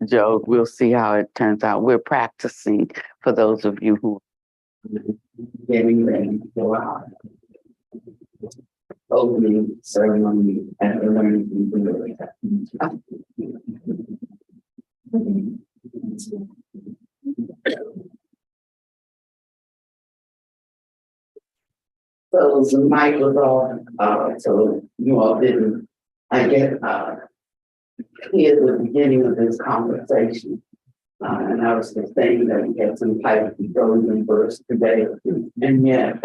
joke. We'll see how it turns out. We're practicing for those of you who getting ready to go out. Opening ceremony at the learning community. So the mic was on, so you all didn't, I guess, hear the beginning of this conversation. And I was just saying that we had some type of frozen burst today. And yet,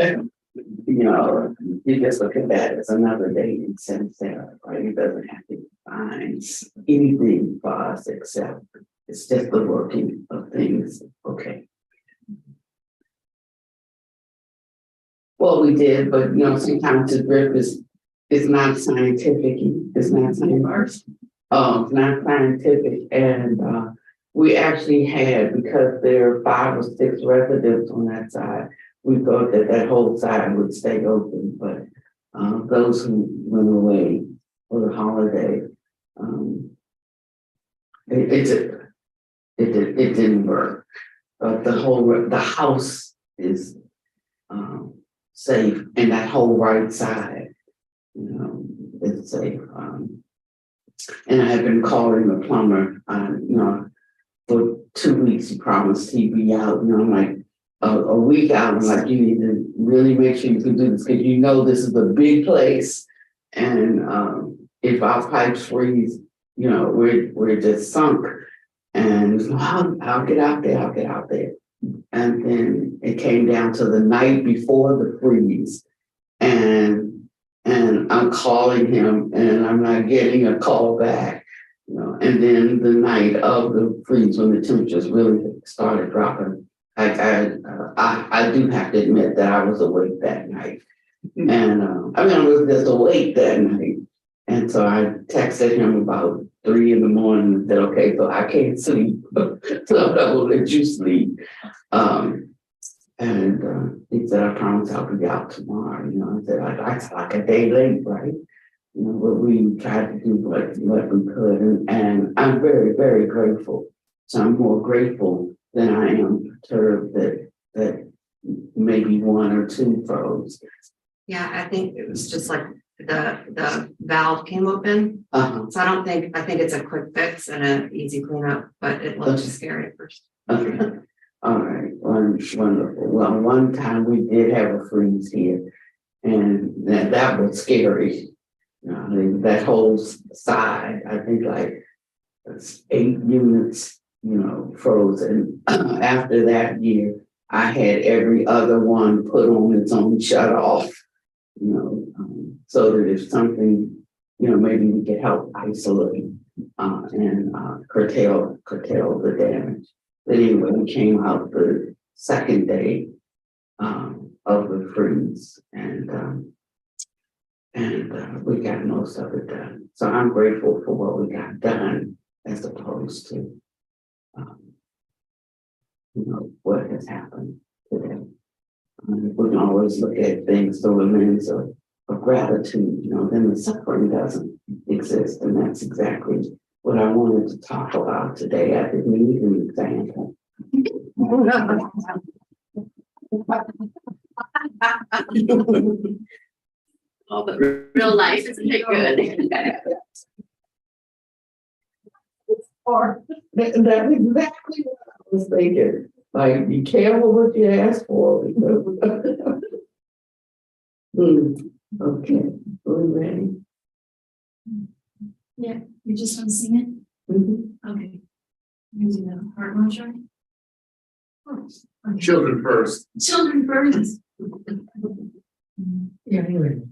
you know, you just look at that as another day in Sarah, right? It doesn't have to find anything for us except it's just the working of things. Okay. Well, we did, but you know, sometimes the grip is not scientific. It's not scientific. It's not scientific, and we actually had, because there are 5 or 6 residents on that side, we thought that that whole side would stay open, but those who went away for the holiday, it didn't work. But the house is safe, and that whole right side, you know, is safe. And I have been calling the plumber, you know, for 2 weeks. He promised he'd be out. You know, I'm like, a week out. I'm like, you need to really make sure you can do this because you know this is a big place, and if our pipes freeze, you know, we're just sunk. And I'll get out there. I'll get out there. And then it came down to the night before the freeze, and I'm calling him, and I'm not getting a call back. You know, and then the night of the freeze, when the temperatures really started dropping, I do have to admit that I was awake that night, and I mean I was just awake that night, and so I texted him about 3 in the morning and said, "Okay, so I can't sleep, so I will let you sleep." And he said, "I promise I'll be out tomorrow." You know, I said, "That's like a day late, right?" You know, but we tried to do what we could, and I'm very, very grateful. So I'm more grateful than I am perturbed that maybe 1 or 2 froze. Yeah, I think it was just like the valve came open. So I think it's a quick fix and an easy cleanup, but it looked scary at first. Okay. All right. Wonderful. Well, one time we did have a freeze here, and that was scary. That whole side, I think like 8 units, you know, frozen. After that year, I had every other one put on its own shut off, you know, so that if something, you know, maybe we could help isolate and curtail the damage. But anyway, we came out the second day of the freeze, and we got most of it done. So I'm grateful for what we got done, as opposed to, you know, what has happened today. We can always look at things through a lens of gratitude, you know, then the suffering doesn't exist. And that's exactly what I wanted to talk about today. I didn't need an example. Oh, but real life isn't it good? That's exactly what I was thinking. Like, be careful what you ask for. Okay, are we ready? Yeah, you just want to sing it? Okay. You do the heart mantra. Children first. Children first. Yeah, anyway.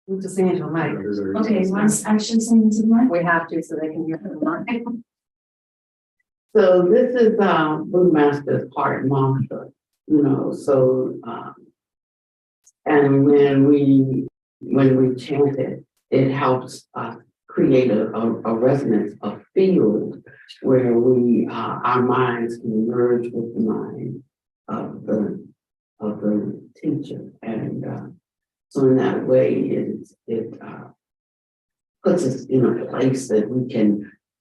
We'll just sing into a mic. Okay, let's actually sing into the mic. We have to so they can hear the mic. So this is Brewmaster's heart mantra, you know, so and when we chant it, it helps create a resonance, a field where our minds can merge with the mind of the teacher, and so in that way it puts us in a place that we can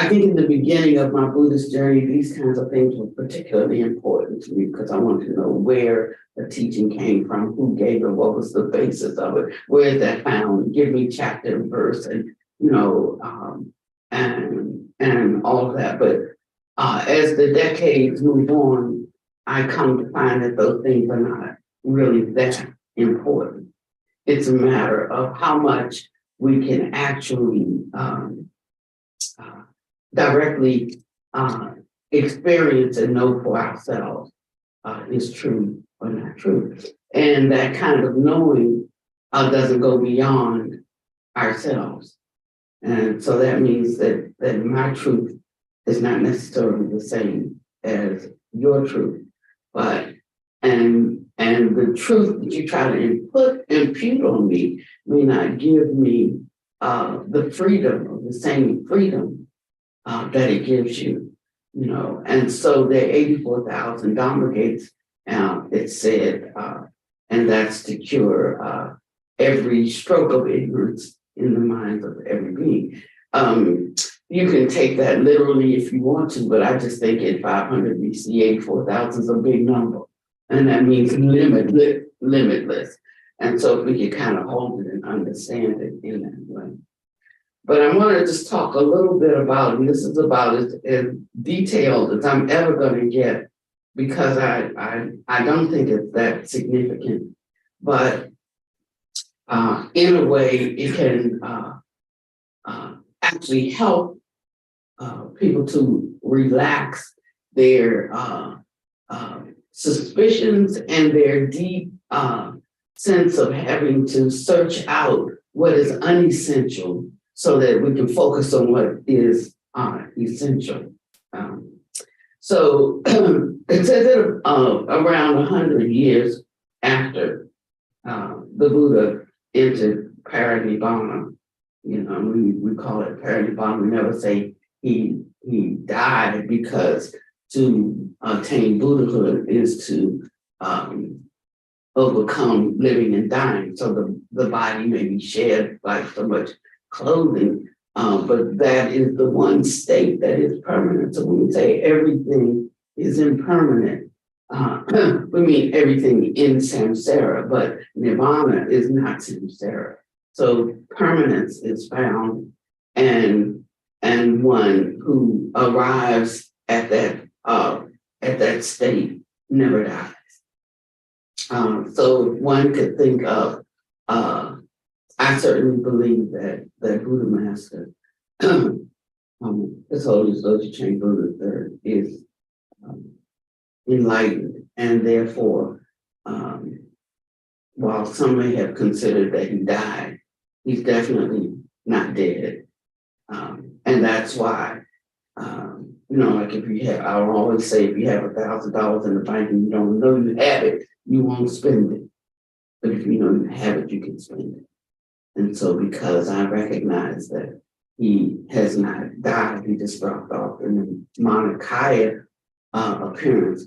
I think in the beginning of my Buddhist journey, these kinds of things were particularly important to me because I wanted to know where the teaching came from, who gave it, what was the basis of it, where is that found, give me chapter and verse, and and all of that. But as the decades move on, I come to find that those things are not really that important. It's a matter of how much we can actually directly experience and know for ourselves is true or not true. And that kind of knowing doesn't go beyond ourselves. And so that means that my truth is not necessarily the same as your truth, but and the truth that you try to impute on me may not give me the freedom or the same freedom that it gives you, And so there are 84,000 Dharma gates, it's said, and that's to cure every stroke of ignorance in the minds of every being. You can take that literally if you want to, but I just think in 500 BC, 84,000 is a big number. And that means limitless. And so if we can kind of hold it and understand it in that way. But I want to just talk a little bit about, and this is about as detailed as I'm ever going to get, because I don't think it's that significant. But in a way, it can actually help people to relax their suspicions and their deep sense of having to search out what is unessential so that we can focus on what is essential. So it says that around 100 years after the Buddha entered Parinibbana, we call it Parinibbana. We never say he died, because to attain Buddhahood is to overcome living and dying. So the body may be shed like so much clothing, but that is the one state that is permanent. So when we say everything is impermanent, we mean everything in samsara, but nirvana is not samsara. So permanence is found, and one who arrives at that state never dies. So one could think of, I certainly believe that Buddha Master, His Holiness Lodge Chain Buddha III, is enlightened, and therefore, while some may have considered that he died, he's definitely not dead. And that's why, like if you have, I will always say, if you have $1,000 in the bank and you don't know you have it, you won't spend it. But if you know you have it, you can spend it. And so because I recognize that he has not died, he just dropped off in the Manakaya appearance,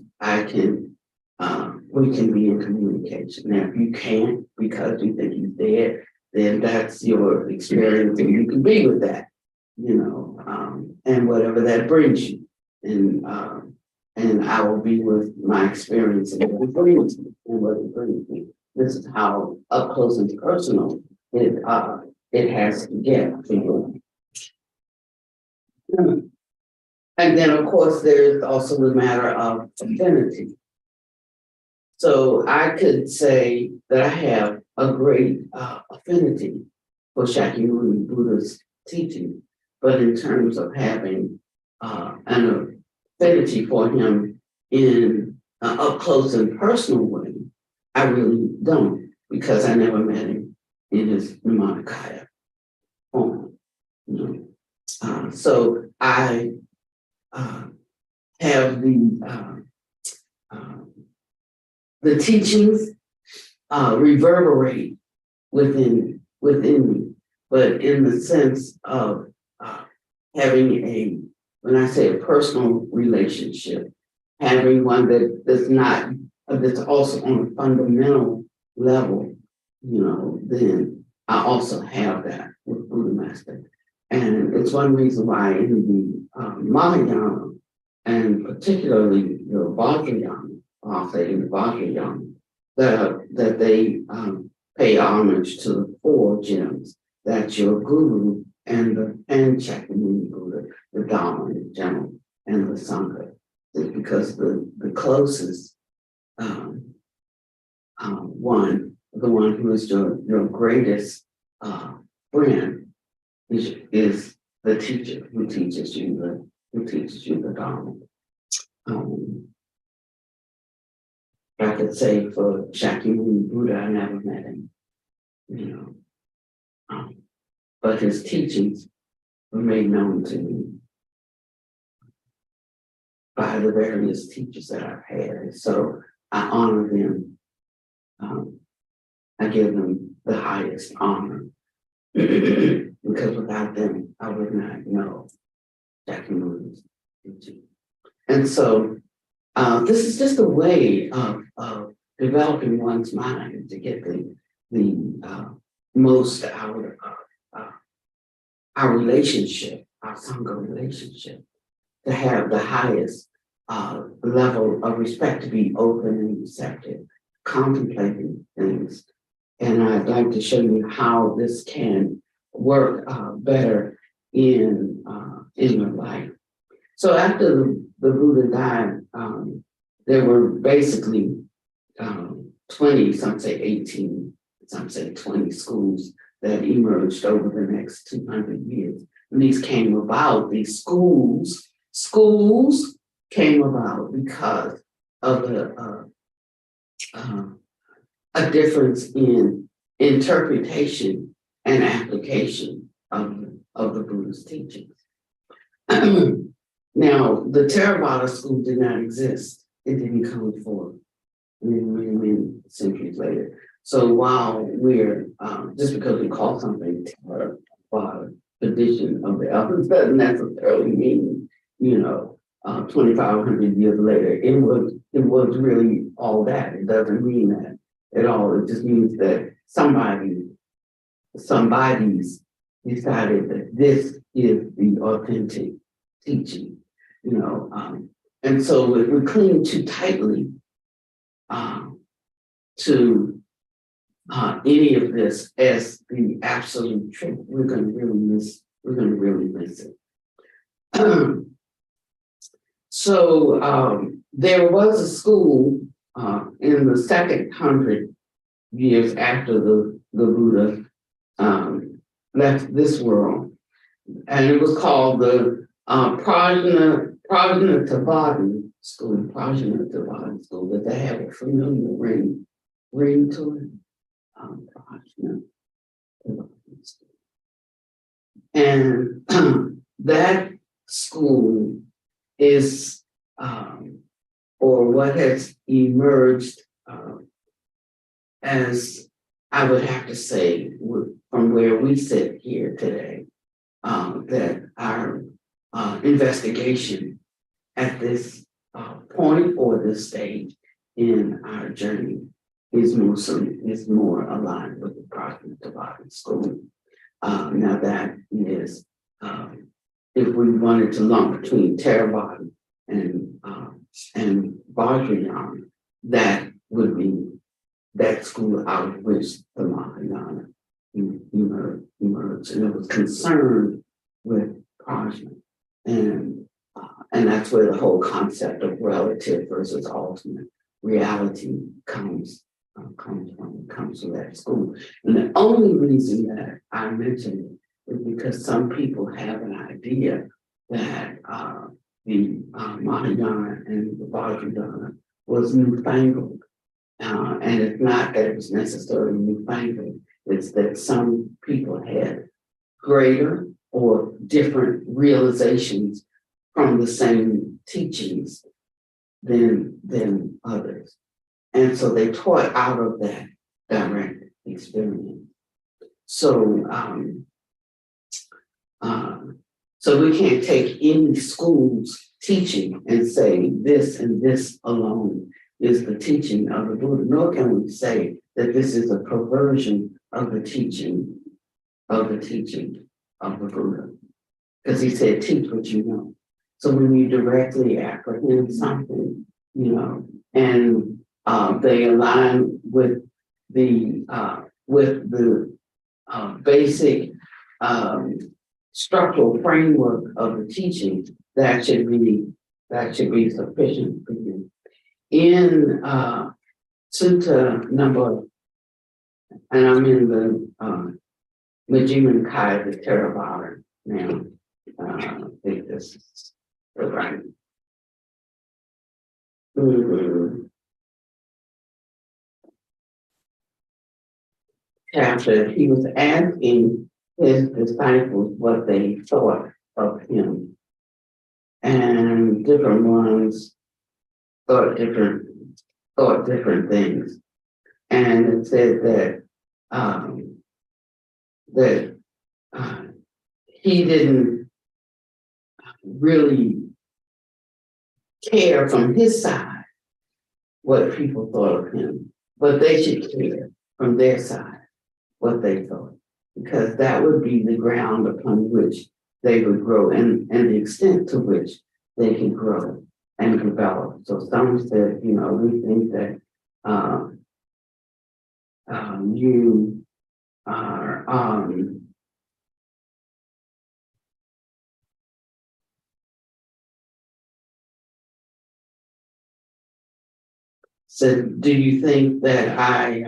we can be in communication. Now, if you can't because you think he's dead, then that's your experience and you can be with that, and whatever that brings you. And I will be with my experience and what it brings me and what it brings me. This is how up close and personal it has to get to you. And then, of course, there's also the matter of affinity. So I could say that I have a great affinity for Shakyamuni Buddha's teaching, but in terms of having an affinity for him in an up close and personal way, I really don't, because I never met him in his Nirmanakaya form. So I have the teachings reverberate within me, but in the sense of having when I say a personal relationship, having one that's also on a fundamental level, then I also have that with Buddha Master. And it's one reason why in the Mahayana, and particularly the Vajrayana, I'll say in the Vajrayana, that they pay homage to the four gems. That's your guru and Shakyamuni Buddha, the Dharma in general, and the Sangha. It's because the closest one, the one who is your greatest friend, is the teacher who teaches you the Dharma. I could say for Shakyamuni Buddha, I never met him, but his teachings were made known to me by the various teachers that I've had. So I honor them. I give them the highest honor because without them, I would not know Shakyamuni's teaching. And so this is just a way of developing one's mind to get the most out of our relationship, our Sangha relationship, to have the highest level of respect, to be open and receptive, contemplating things. And I'd like to show you how this can work better in your life. So after the Buddha died, there were basically 20, some say 18, some say 20 schools that emerged over the next 200 years. And these came about, these schools came about because of a difference in interpretation and application of the Buddha's teachings. Now, the Theravada school did not exist. It didn't come forth many centuries later. So while we're, just because we call something Theravada, tradition of the elders, doesn't necessarily mean, 2,500 years later, it was really all that. It doesn't mean that at all. It just means that somebody's decided that this is the authentic teaching, and so if we cling too tightly to any of this as the absolute truth, we're going to really miss it. So there was a school in the second 100 years after the Buddha left this world, and it was called the Prajna Tavadi School. That they have a familiar ring to it. Prajna Tavadi School. And that school is, or what has emerged as, I would have to say, from where we sit here today, that our investigation at this point or this stage in our journey is more aligned with the Prajna Tavadi School. Now that is, if we wanted to lump between Theravada and Vajrayana, that would be that school out of which the Mahayana emerged, and it was concerned with Prajna, and that's where the whole concept of relative versus ultimate reality comes from that school. And the only reason that I mention it is because some people have an idea that the Mahayana and the Vajrayana was newfangled. And it's not that it was necessarily newfangled, it's that some people had greater or different realizations from the same teachings than others. And so they taught out of that direct experience. So, so we can't take any school's teaching and say this and this alone is the teaching of the Buddha, nor can we say that this is a perversion of the teaching of the Buddha. because he said, teach what you know. So when you directly apprehend something, and they align with the basic structural framework of the teaching, that should be sufficient for you. In Sutta number, and I'm in the Majjhima Nikaya, the Theravada now. I think this is the right. Chapter, he was asking his disciples what they thought of him, and different ones thought different things, and it said that he didn't really care from his side what people thought of him, but they should care from their side what they thought, because that would be the ground upon which they would grow, and the extent to which they can grow and develop. So some said, we think that you are said, do you think that I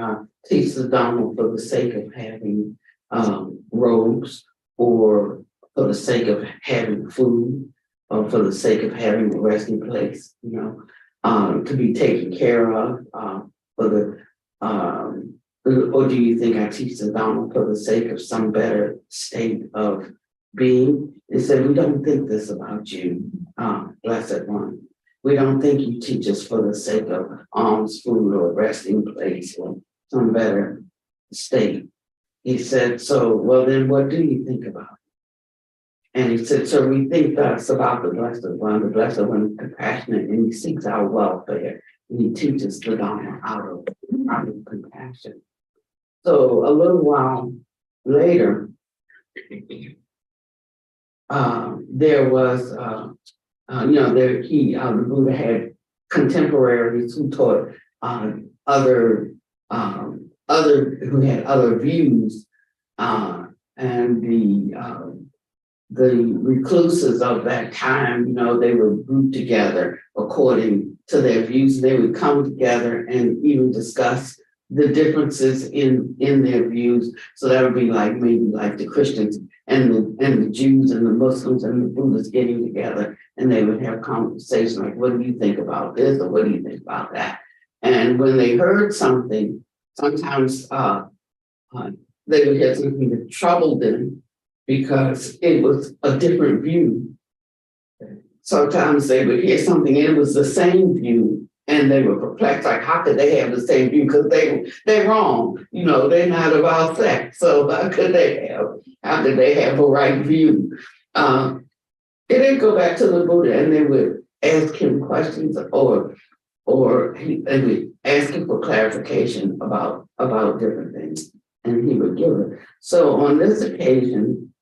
teach the Dharma for the sake of having robes, or for the sake of having food, or for the sake of having a resting place, to be taken care of, or do you think I teach the Dharma for the sake of some better state of being? It said, we don't think this about you, Blessed One. We don't think you teach us for the sake of alms, food, or resting place, or some better state. He said, so, well, then what do you think about? And he said, so we think thus about the Blessed One. The Blessed One is compassionate, and he seeks our welfare, and he teaches the Dharma out of compassion. So a little while later, there was, the Buddha had contemporaries who taught who had other views, and the recluses of that time, they were grouped together according to their views. They would come together and even discuss the differences in their views. So that would be maybe like the Christians and the Jews and the Muslims and the Buddhists getting together, and they would have conversations like, what do you think about this, or what do you think about that? And when they heard something, sometimes they would have something that troubled them because it was a different view. Sometimes they would hear something and it was the same view, and they were perplexed, like, how could they have the same view? Because they're wrong, they're not about sex. So how could they have a right view? They didn't go back to the Buddha, and they would ask him questions, or they would ask him for clarification about different things, and he would give it. So on this occasion,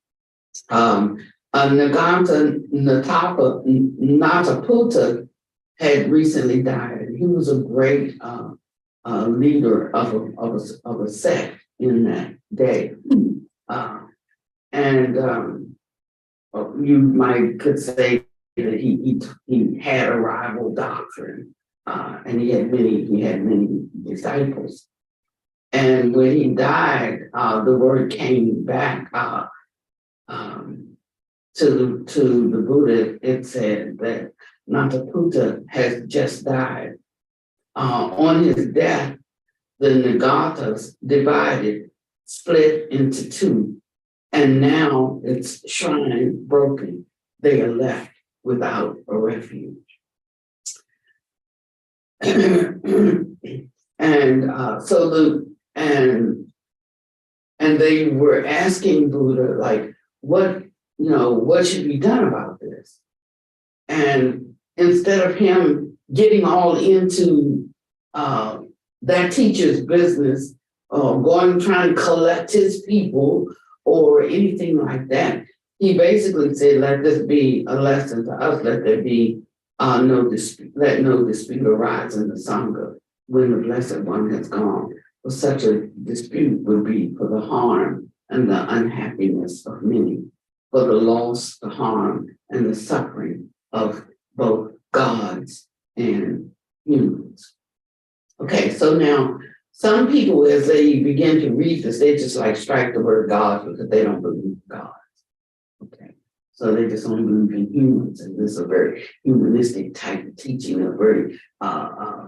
Naganta Nataputta had recently died, and he was a great leader of a sect in that day, and you could say that he had a rival doctrine, and he had many disciples. And when he died, the word came back to the Buddha. It said that Nataputta has just died. On his death, the Nagatas divided, split into two, and now its shrine broken. They are left without a refuge. And they were asking Buddha, like, what should be done about this? And instead of him getting all into that teacher's business, trying to collect his people or anything like that, he basically said, let this be a lesson to us, let there be no dispute, let no dispute arise in the Sangha when the Blessed One has gone. For such a dispute would be for the harm and the unhappiness of many, for the loss, the harm, and the suffering of both gods and humans. Okay, so now some people, as they begin to read this, they just like strike the word God because they don't believe in God. Okay, so they just only believe in humans, and this is a very humanistic type of teaching, a very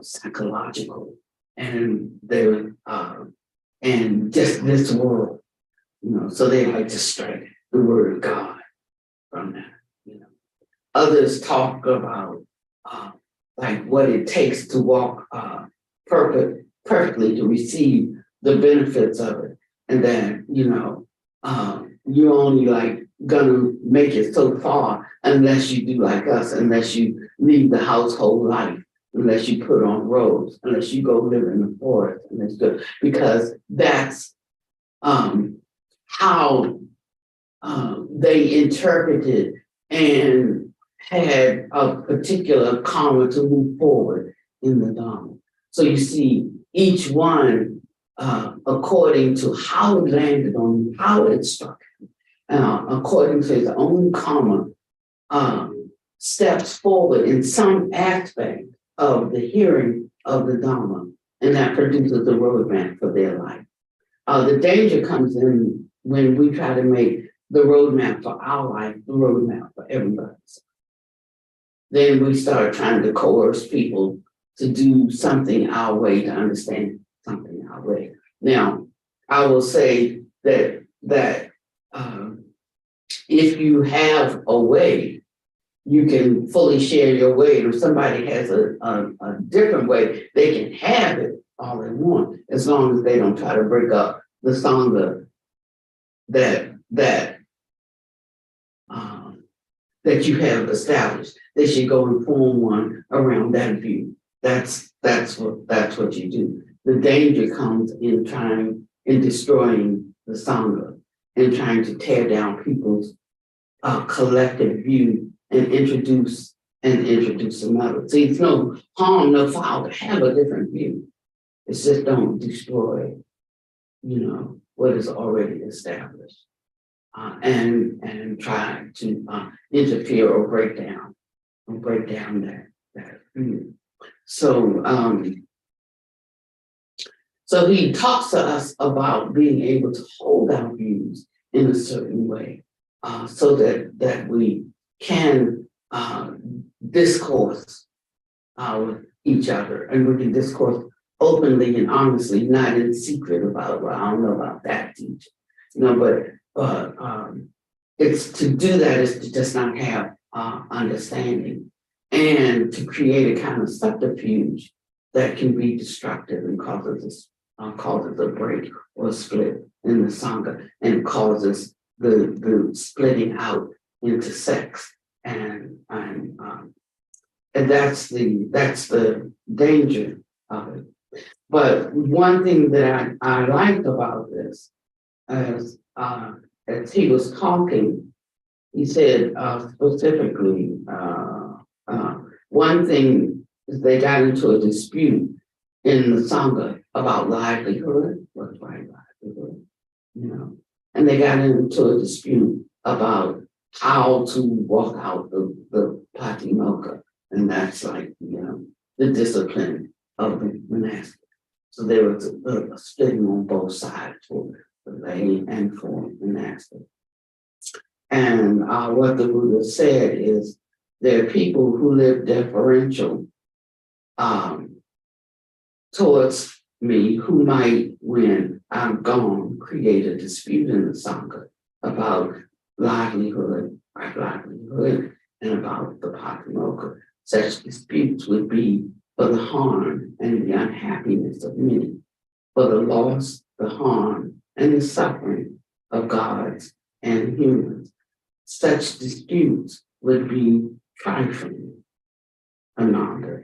psychological, and they're and just this world, So they like to strike the word God from that. Others talk about like what it takes to walk perfectly to receive the benefits of it, and then you're only like gonna make it so far unless you do like us, unless you leave the household life, unless you put on robes, unless you go live in the forest, because that's how they interpreted and had a particular karma to move forward in the Dharma. So you see, each one, according to how it landed on, how it struck, according to his own karma, steps forward in some aspect of the hearing of the Dharma, and that produces the roadmap for their life. The danger comes in when we try to make the roadmap for our life the roadmap for everybody's. Then we start trying to coerce people to do something our way, to understand something our way. Now, I will say that if you have a way, you can fully share your way. And if somebody has a different way, they can have it all they want, as long as they don't try to break up the Sangha that you have established. They should go and form one around that view. That's what you do. The danger comes in destroying the Sangha and trying to tear down people's collective view and introduce another. See, it's no harm, no foul to have a different view. It's just don't destroy, what is already established, and try to interfere or break down that view. So he talks to us about being able to hold our views in a certain way, so that we can discourse with each other, and we can discourse openly and honestly, not in secret about, well, I don't know about that teacher, but it's to do that is to just not have understanding, and to create a kind of subterfuge that can be destructive and causes a break or a split in the Sangha, and causes the splitting out into sects, and that's the danger of it. But one thing that I liked about this is, as he was talking, he said specifically, one thing is they got into a dispute in the Sangha about livelihood, what's right livelihood, and they got into a dispute about how to walk out the Patimokkha, and that's like, the discipline of the monastic. So there was a splitting on both sides for the lay and for monastic. And what the Buddha said is, there are people who live deferential towards me, who might, when I'm gone, create a dispute in the Sangha about livelihood, and about the Patimokkha. Such disputes would be for the harm and the unhappiness of many, for the loss, the harm, and the suffering of gods and humans. Such disputes would be trifling, ananda.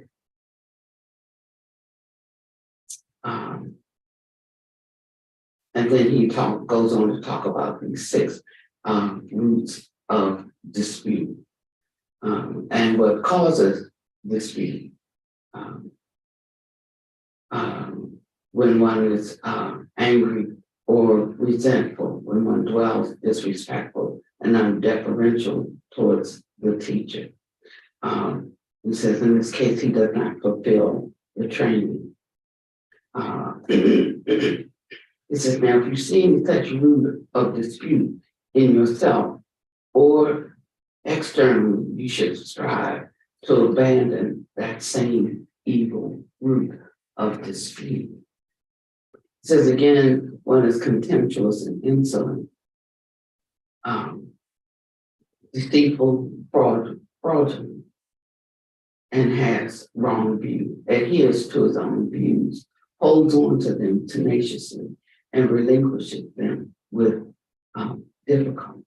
And then he goes on to talk about these 6 roots of dispute, and what causes dispute. When one is angry or resentful, when one dwells disrespectful and undeferential towards the teacher. He says in this case, he does not fulfill the training. It says, now if you see any such root of dispute in yourself or externally, you should strive to abandon that same evil root of dispute. It says again, one is contemptuous and insolent, deceitful, fraudulent, and has wrong view, adheres to his own views, holds on to them tenaciously, and relinquishes them with difficulty.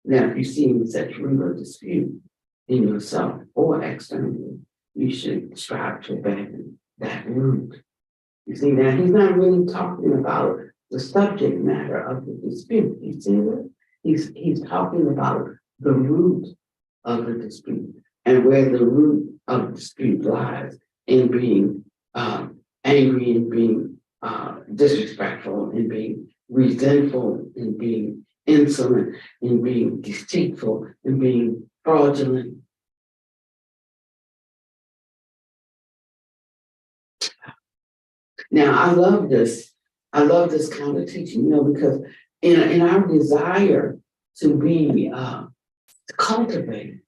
Now, if you see any such root of dispute in yourself or externally, you should strive to abandon that root. You see, now he's not really talking about the subject matter of the dispute. You see that? He's talking about the root of the dispute and where the root of the dispute lies in being angry and being disrespectful and being resentful and being insolent and being deceitful and being fraudulent. Now, I love this. I love this kind of teaching, because in our desire to be to cultivate,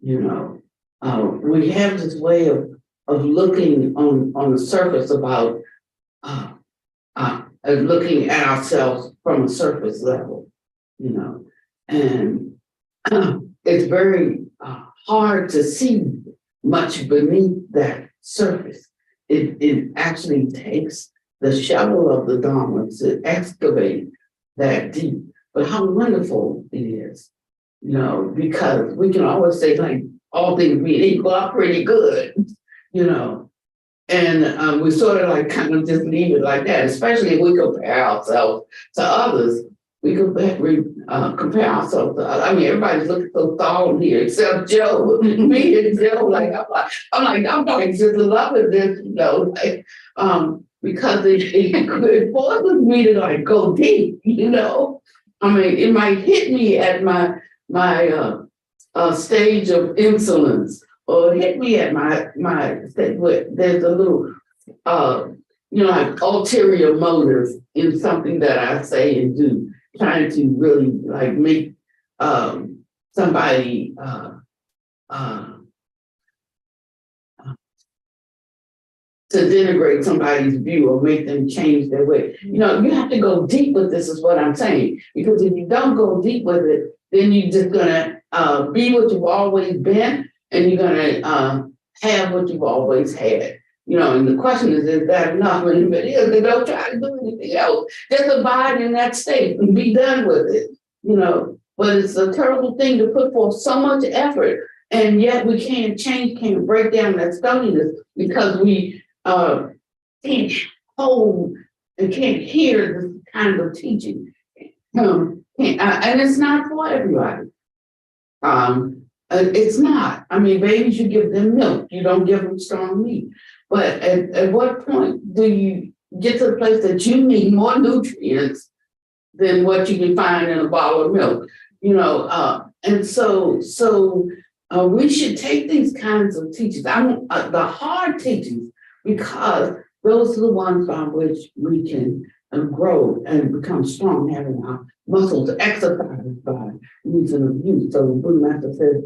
we have this way of looking on the surface about looking at ourselves from a surface level, and it's very hard to see much beneath that surface. It actually takes the shovel of the Dharma to excavate that deep. But how wonderful it is, because we can always say, like, all things being equal, I'm pretty good, and we sort of like kind of just leave it like that, especially if we compare ourselves to others. We compare ourselves to others. I mean, everybody's looking so tall here except Joe. Me and Joe, I'm not just loving this, because it forces me to like go deep, I mean, it might hit me at my stage of insolence, or hit me at my stage where there's a little like ulterior motive in something that I say and do, trying to really like make somebody to denigrate somebody's view or make them change their way. You have to go deep with this, is what I'm saying. Because if you don't go deep with it, then you're just gonna be what you've always been, and you're gonna have what you've always had. And the question is that enough? And if it is, then don't try to do anything else. Just abide in that state and be done with it. But it's a terrible thing to put forth so much effort, and yet we can't break down that stoniness because we can't hold and can't hear this kind of teaching. And it's not for everybody. It's not. I mean, babies, you give them milk. You don't give them strong meat. But at what point do you get to the place that you need more nutrients than what you can find in a bottle of milk? And so we should take these kinds of teachings, the hard teachings, because those are the ones by which we can grow and become strong, having our muscles exercised by reason of use. So the Buddha Master says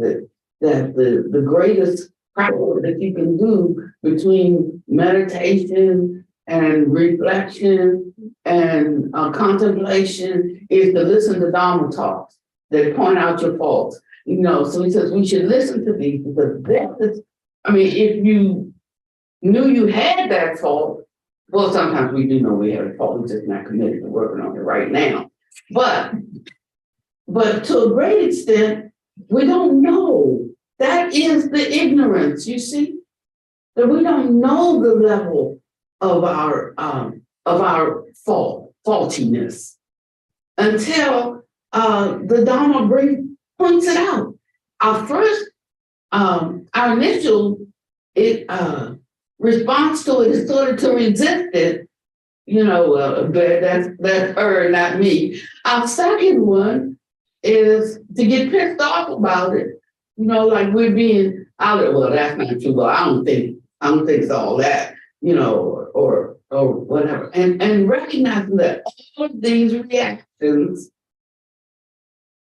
that the greatest practice that you can do between meditation and reflection and contemplation is to listen to Dharma talks that point out your faults. So he says we should listen to these, because if you knew you had that fault, well, sometimes we do know we have a fault, we're just not committed to working on it right now. But to a great extent, we don't know. That is the ignorance, you see, that we don't know the level of our faultiness until the Dharma points it out. Our initial response to it is sort of to resist it, but that's her, not me. Our second one is to get pissed off about it, like we're being out of, well, that's not true. Well, I don't think it's all that, or whatever. And recognizing that all of these reactions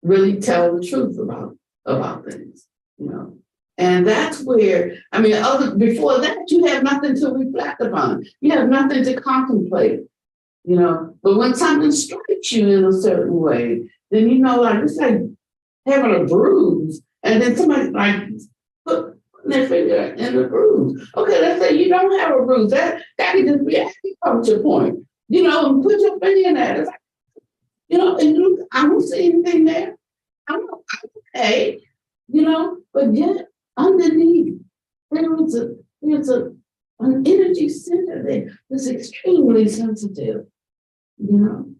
really tell the truth about things, And that's where, before that, you have nothing to reflect upon. You have nothing to contemplate, But when something strikes you in a certain way, then it's like having a bruise, and then somebody put their finger in the bruise. Okay, let's say you don't have a bruise. That can just be an acupuncture point, and put your finger in that. It's like, and I don't see anything there. I'm okay, but yet underneath there's an energy center there that's extremely sensitive, I'm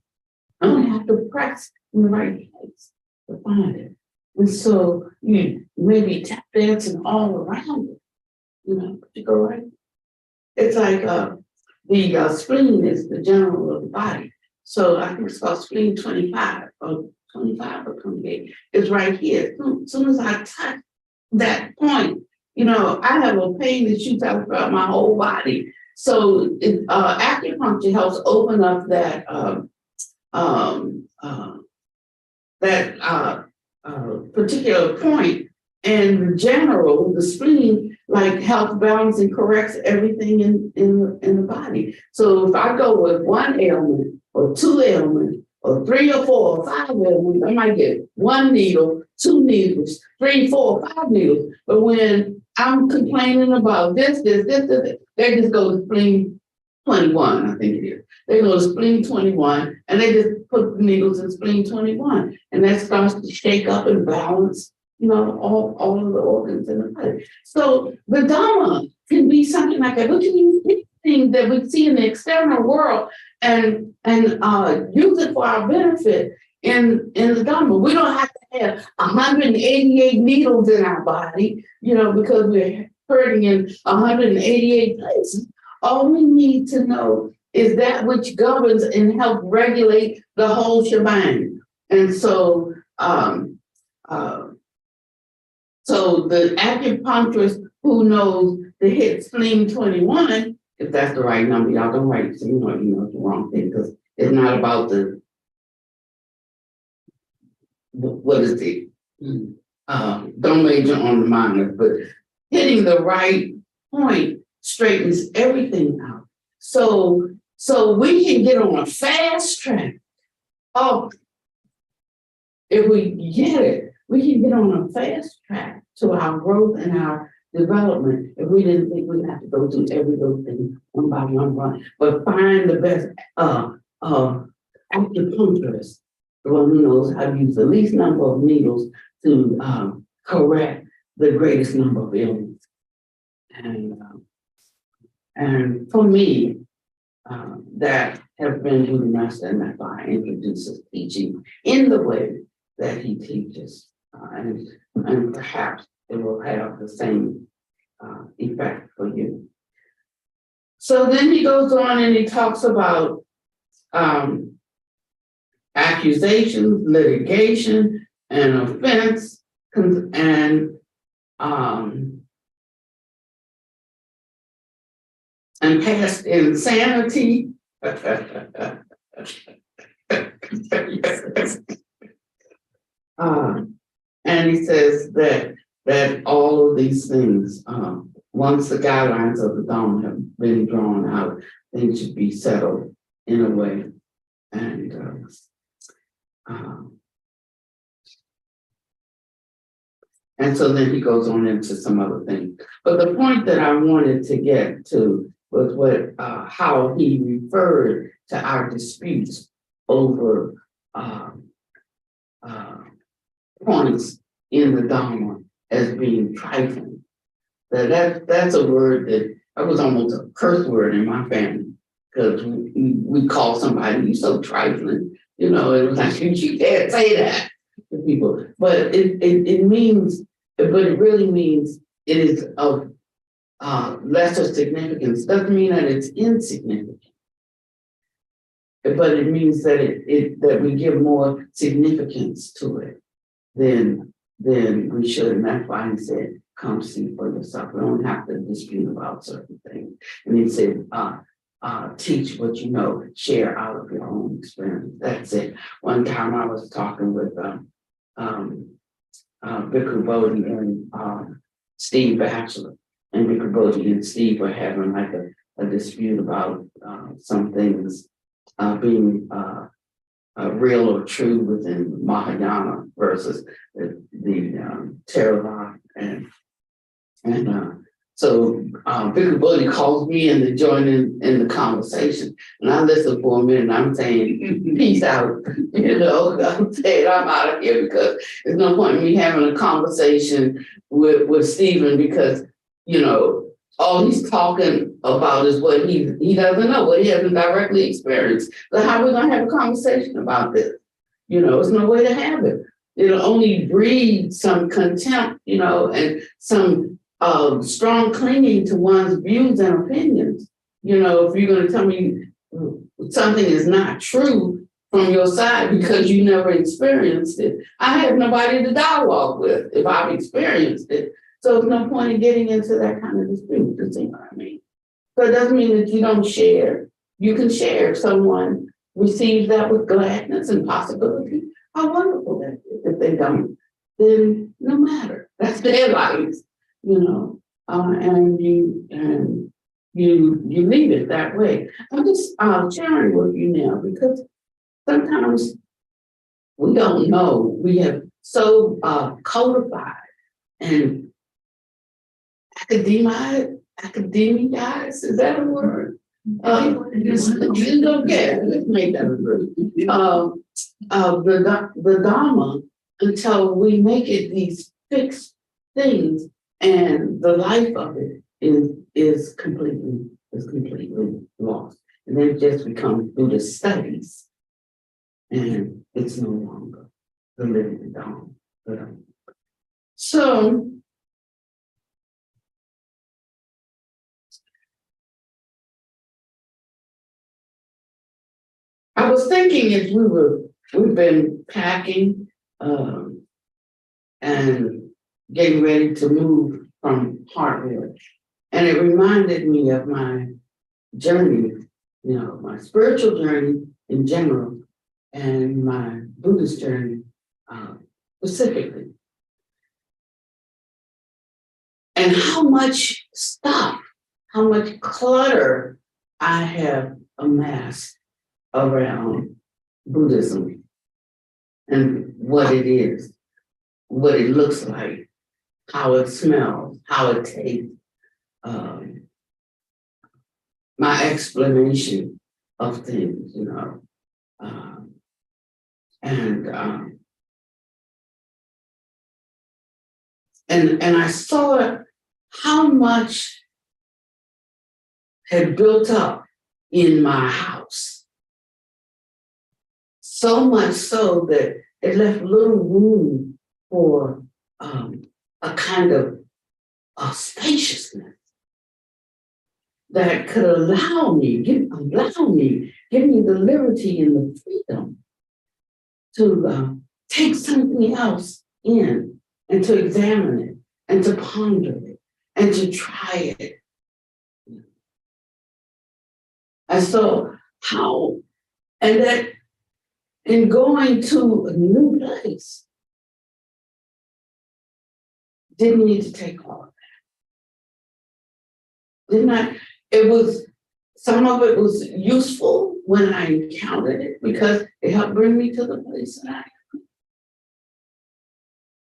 gonna have to press in the right place to find it. And so you maybe tap dancing all around it, you go right. It's like the spleen is the general of the body. So I think it's called spleen 25 or 25 or 28. It's right here. As soon as I touch that point, I have a pain that shoots out throughout my whole body. So acupuncture helps open up that particular point. And in general, the spleen helps balance and corrects everything in the body. So if I go with one ailment or two ailments or 3 or 4 or 5 ailments, I might get 1 needle, 2 needles, 3, 4, 5 needles. But when I'm complaining about this, they just go to spleen 21, I think it is. They go to spleen 21 and they just put the needles in spleen 21. And that starts to shake up and balance, all of the organs in the body. So the Dharma can be something like that. We can use anything that we see in the external world and use it for our benefit in the Dharma. We don't have to have 188 needles in our body, because we're hurting in 188 places. All we need to know is that which governs and helps regulate the whole shebang. And so, so the acupuncturist who knows to hit spleen 21, if that's the right number, y'all don't write, so you know it's the wrong thing, because it's not about what is it? Don't major on the minor, but hitting the right point straightens everything out. So we can get on a fast track. Oh, if we get it, we can get on a fast track to our growth and our development if we didn't think we'd have to go through every little thing one by one, but find the best acupuncturist, the one who knows how to use the least number of needles to correct the greatest number of ailments. And for me, that has been Buddha Master, and that's why I introduce his teaching in the way that he teaches. And perhaps it will have the same effect for you. So then he goes on and he talks about accusations, litigation, and offense, and past insanity. And he says that all of these things, once the guidelines of the Dharma have been drawn out, things should be settled in a way. And so then he goes on into some other things. But the point that I wanted to get to was how he referred to our disputes over points in the Dharma as being trifling. That's a word that was almost a curse word in my family, because we call somebody, "You so trifling." You know, it was like, you can't say that to people. But it means, but it really means it is of lesser significance. Doesn't mean that it's insignificant. But it means that that we give more significance to it than we should. And that's why he said, come see for yourself. We don't have to dispute about certain things. And he said, teach what you know, share out of your own experience. That's it. One time I was talking with Bhikkhu Bodhi and Steve Batchelor. And Bhikkhu Bodhi and Steve were having like a dispute about some things being real or true within Mahayana versus the Theravada. And so Bhikkhu Bodhi calls me in to join in the conversation. And I listen for a minute and I'm saying, peace out. You know, I'm saying I'm out of here because there's no point in me having a conversation with Stephen because, you know, all he's talking about is what he doesn't know, what he hasn't directly experienced. So how are we gonna have a conversation about this? You know, there's no way to have it. It'll only breed some contempt, you know, and some strong clinging to one's views and opinions. You know, if you're gonna tell me something is not true from your side because you never experienced it, I have nobody to dialogue with if I've experienced it. So there's no point in getting into that kind of dispute, you see what I mean? So it doesn't mean that you don't share. You can share. If someone receives that with gladness and possibility, how wonderful that is. If they don't, then no matter. That's their lives, you know. And you leave it that way. I'm just sharing with you now because sometimes we don't know. We have so codified and academized, is that a word? You don't get it. Let's make that a word. The Dharma until we make it these fixed things, and the life of it is completely lost. And then it just becomes through the studies, and it's no longer the living Dharma. So I was thinking as we've been packing and getting ready to move from Hartwell, and it reminded me of my journey, you know, my spiritual journey in general, and my Buddhist journey specifically, and how much stuff, how much clutter I have amassed around Buddhism and what it is, what it looks like, how it smells, how it tastes, my explanation of things, you know, and I saw how much had built up in my house. So much so that it left little room for a kind of spaciousness that could allow me, give me the liberty and the freedom to take something else in and to examine it and to ponder it and to try it. And so and that in going to a new place, didn't need to take all of that. Some of it was useful when I encountered it because it helped bring me to the place that I am.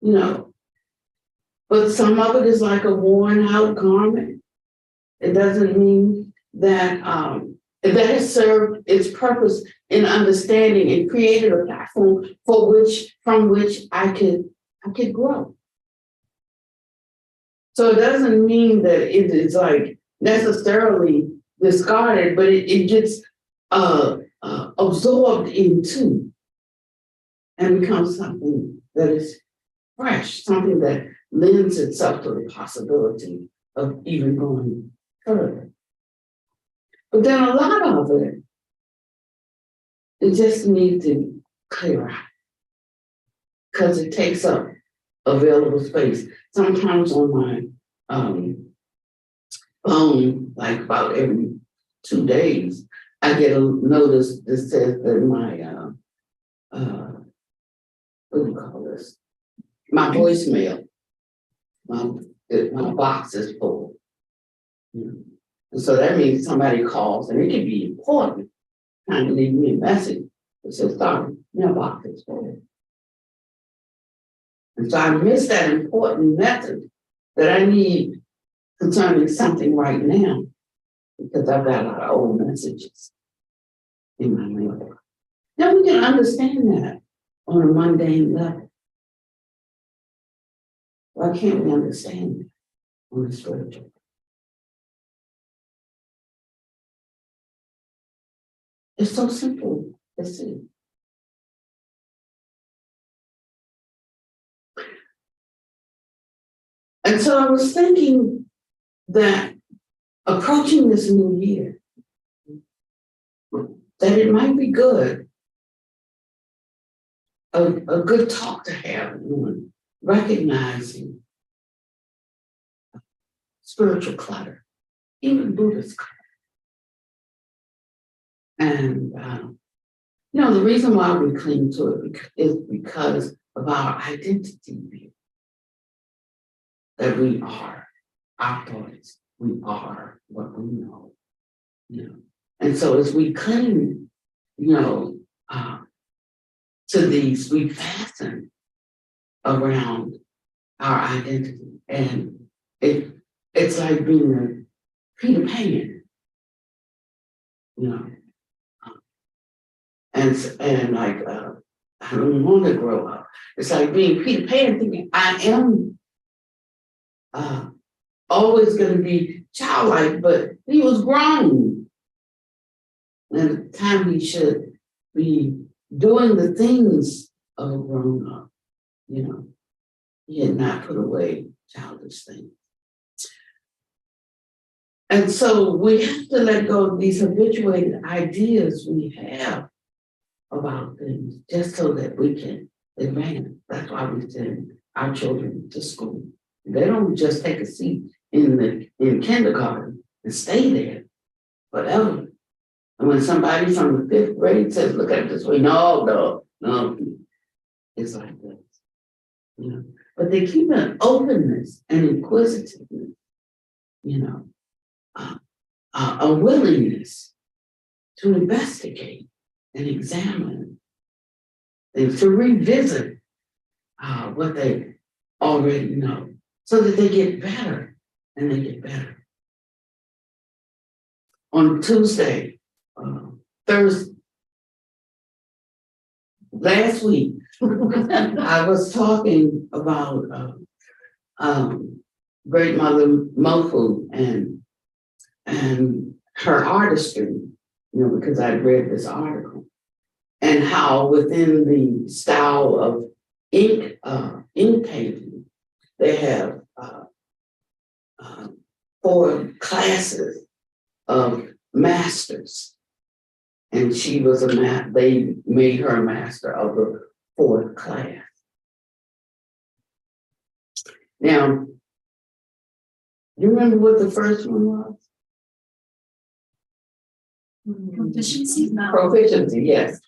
You know, but some of it is like a worn out garment. It doesn't mean that that has served its purpose in understanding and created a platform from which I could grow. So it doesn't mean that it is like necessarily discarded, but it gets absorbed into and become something that is fresh, something that lends itself to the possibility of even going further. But then a lot of it just needs to clear out because it takes up available space. Sometimes on my phone, like about every 2 days, I get a notice that says that my what do you call this? My voicemail, my box is full. And so that means somebody calls, and it can be important, trying to leave me a message that says, sorry, your box is full. And so I missed that important message that I need concerning something right now, because I've got a lot of old messages in my mailbox. Now we can understand that on a mundane level. Why can't we understand that on a spiritual level? It's so simple to see. And so I was thinking that approaching this new year, that it might be good, a good talk to have on recognizing spiritual clutter, even Buddhist clutter. And, the reason why we cling to it is because of our identity view. That we are our thoughts, we are what we know. And so as we cling, to these, we fasten around our identity. And it's like being a Peter Pan, and like I don't want to grow up. It's like being Peter Pan, thinking I am always going to be childlike, but he was grown. And at the time he should be doing the things of a grown up, He had not put away childish things. And so we have to let go of these habituated ideas we have about things, just so that we can advance. That's why we send our children to school. They don't just take a seat in kindergarten and stay there forever. And when somebody from the 5th grade says, look at it this way, no, it's like this. But they keep an openness and inquisitiveness, a willingness to investigate and examine things, to revisit what they already know, so that they get better and they get better. On Tuesday, Thursday, last week, I was talking about Great Mother Mofu and her artistry, because I read this article, and how within the style of ink painting, they have 4 classes of masters, and she was they made her a master of the 4th class. Now, you remember what the first one was? Proficiency. Proficiency, yes.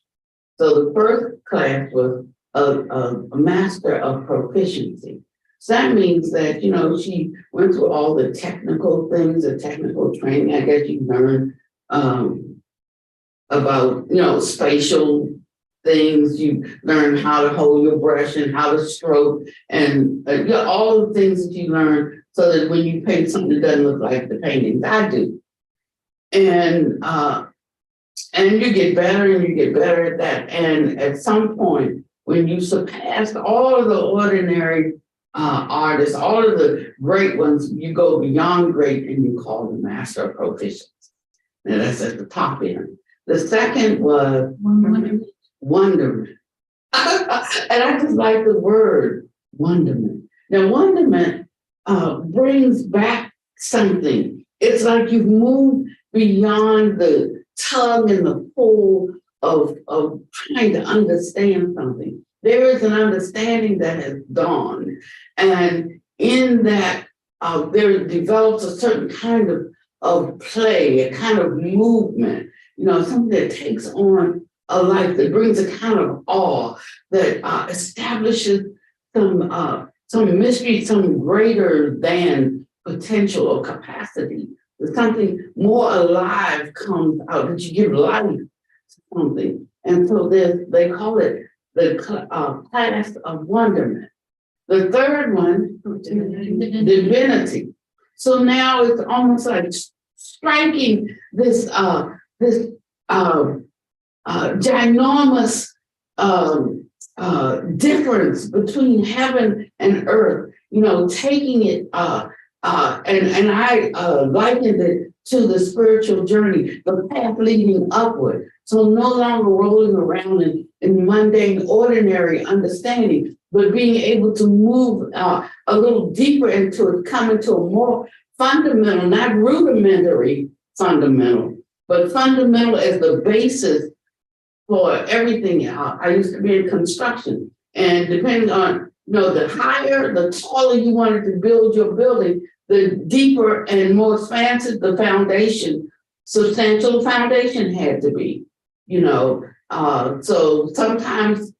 So the first class was a master of proficiency. So that means that, she went through all the technical things, the technical training. I guess you learned about, spatial things. You learn how to hold your brush and how to stroke and all the things that you learn so that when you paint something, it doesn't look like the paintings I do. And you get better and you get better at that. And at some point, when you surpass all of the ordinary artists, all of the great ones, you go beyond great and you call the master of proficiency. And that's at the top end. The second was wonderment. And I just like the word wonderment. Now, wonderment brings back something. It's like you've moved beyond the tug and the pull of trying to understand something. There is an understanding that has dawned. And in that, there develops a certain kind of play, a kind of movement, something that takes on a life, that brings a kind of awe, that establishes some mystery, some greater than potential or capacity. That something more alive comes out, that you give life to something. And so they call it the class of wonderment. The third one, divinity. So now it's almost like striking this ginormous difference between heaven and earth, taking it, and I likened it to the spiritual journey, the path leading upward. So no longer rolling around in mundane, ordinary understanding, but being able to move a little deeper into it, come into a more fundamental, not rudimentary fundamental, but fundamental as the basis for everything. I used to be in construction, and depending on, the higher, the taller you wanted to build your building, the deeper and more expansive the foundation, substantial foundation had to be, so sometimes,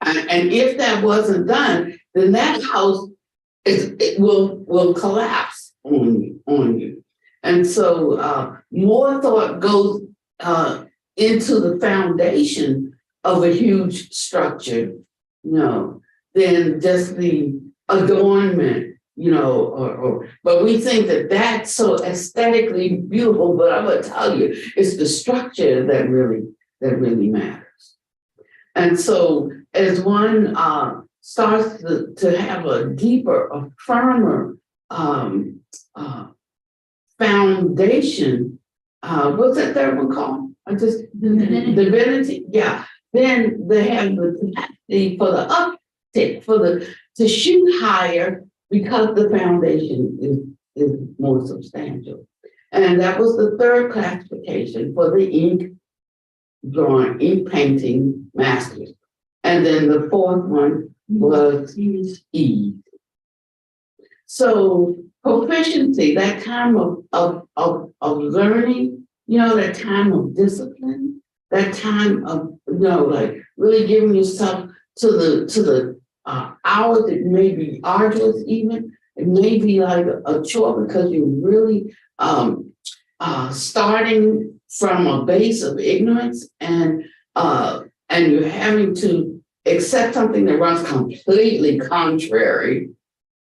and if that wasn't done, then that house it will collapse on you. And so more thought goes into the foundation of a huge structure, than just the adornment, but we think that that's so aesthetically beautiful, but I'm gonna tell you, it's the structure that really matters. And so as one starts to have a deeper, a firmer foundation, what's that third one called? Divinity, yeah. Then they have the capacity for the uptick, to shoot higher, because the foundation is more substantial. And that was the third classification for the ink drawing, ink painting masters. And then the fourth one was ease. So proficiency, that time of learning, that time of discipline, that time of, like really giving yourself to the hours. It may be arduous even. It may be like a chore, because you're really starting from a base of ignorance, and you're having to accept something that runs completely contrary